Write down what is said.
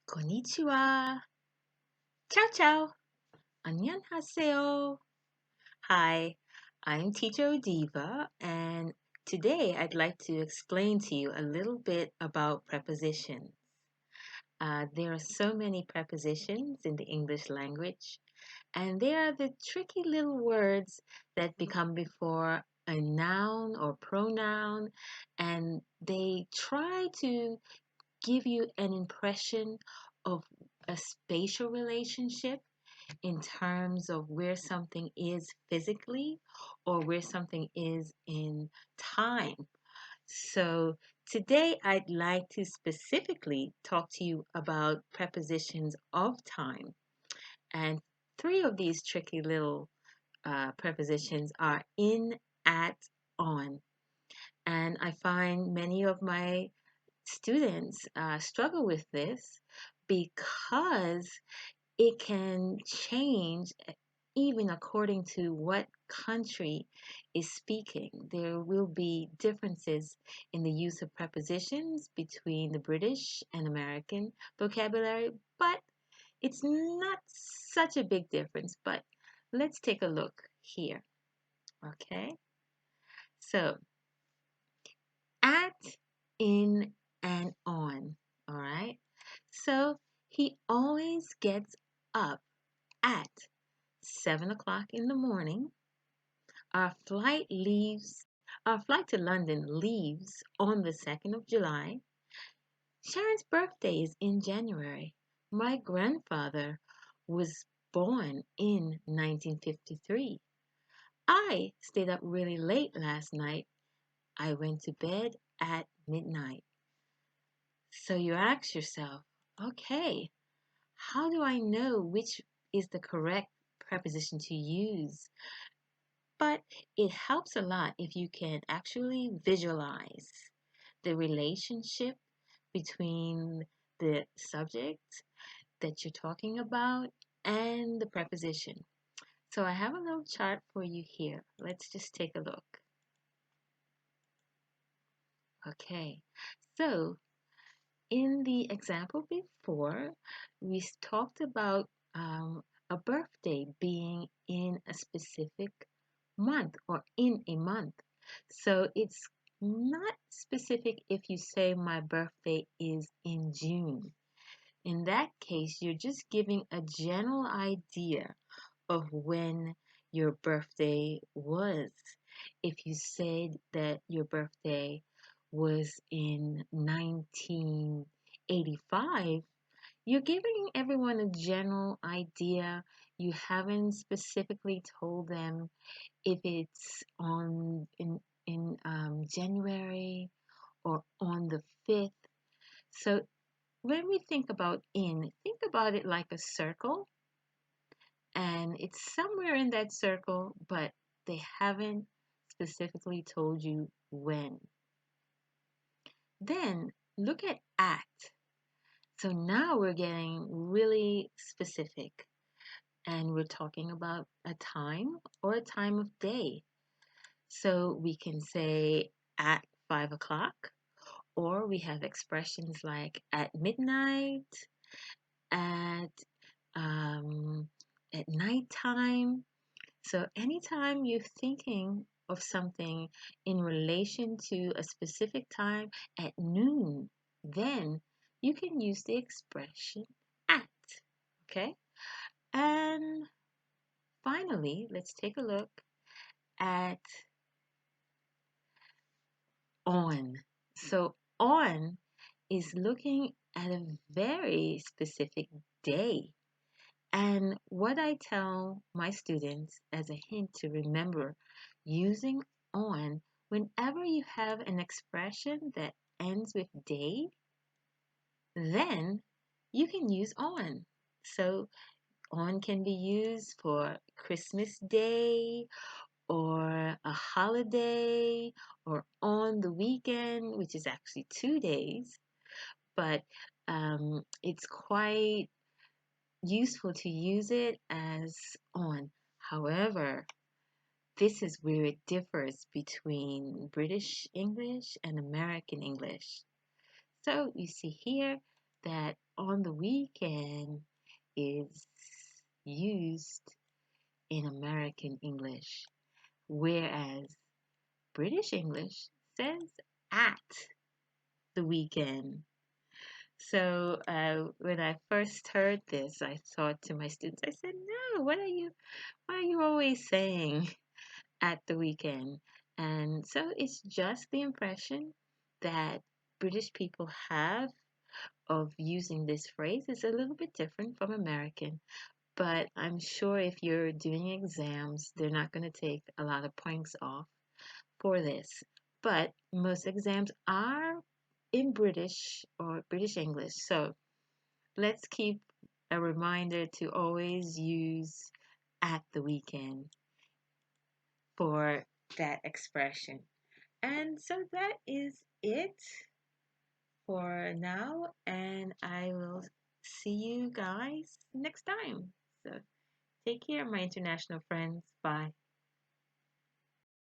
Konnichiwa. Ciao ciao. 안녕하세요. Hi, I'm teacher O.D.I.V.A, and today I'd like to explain to you a little bit about prepositions. There are so many prepositions in the English language, and they are the tricky little words that become before a noun or pronoun, and they try to give you an impression of a spatial relationship in terms of where something is physically or where something is in time. So today I'd like to specifically talk to you about prepositions of time. And three of these tricky little prepositions are in, at, on. And I find many of my students struggle with this because it can change even according to what country is speaking. There will be differences in the use of prepositions between the British and American vocabulary, but it's not such a big difference. But let's take a look here. Okay, so at, in, and on. All right. So he always gets up at 7 o'clock in the morning. Our flight leaves, our flight to London leaves on the 2nd of July. Sharon's birthday is in January. My grandfather was born in 1953. I stayed up really late last night. I went to bed at midnight. So you ask yourself, okay, how do I know which is the correct preposition to use? But it helps a lot if you can actually visualize the relationship between the subject that you're talking about and the preposition. So I have a little chart for you here. Let's just take a look. Okay, so in the example before, we talked about a birthday being in a specific month or in a month. So it's not specific if you say my birthday is in June. In that case, you're just giving a general idea of when your birthday was. If you said that your birthday was in 1985, you're giving everyone a general idea. You haven't specifically told them if it's on in January or on the 5th. So when we think about in, think about it like a circle, and it's somewhere in that circle, but they haven't specifically told you when. Then look at. So now we're getting really specific, and we're talking about a time or a time of day. So we can say at 5 o'clock, or we have expressions like at midnight, at um, at nighttime. So anytime you're thinking of something in relation to a specific time at noon, then you can use the expression at. Okay? And finally, let's take a look at on. So on is looking at a very specific day. And what I tell my students as a hint to remember using on whenever you have an expression that ends with day, then you can use on. So on can be used for Christmas Day or a holiday or on the weekend, which is actually 2 days, but it's quite useful to use it as on. However, this is where it differs between British English and American English. So you see here that on the weekend is used in American English, whereas British English says at the weekend. So when I first heard this, I thought to my students, I said, "No, why are you always saying at the weekend?" And so it's just the impression that British people have of using this phrase is a little bit different from American. But I'm sure if you're doing exams, they're not going to take a lot of points off for this. But most exams are in British or British English. So let's keep a reminder to always use at the weekend for that expression. And so that is it for now. And I will see you guys next time. So take care, my international friends. Bye.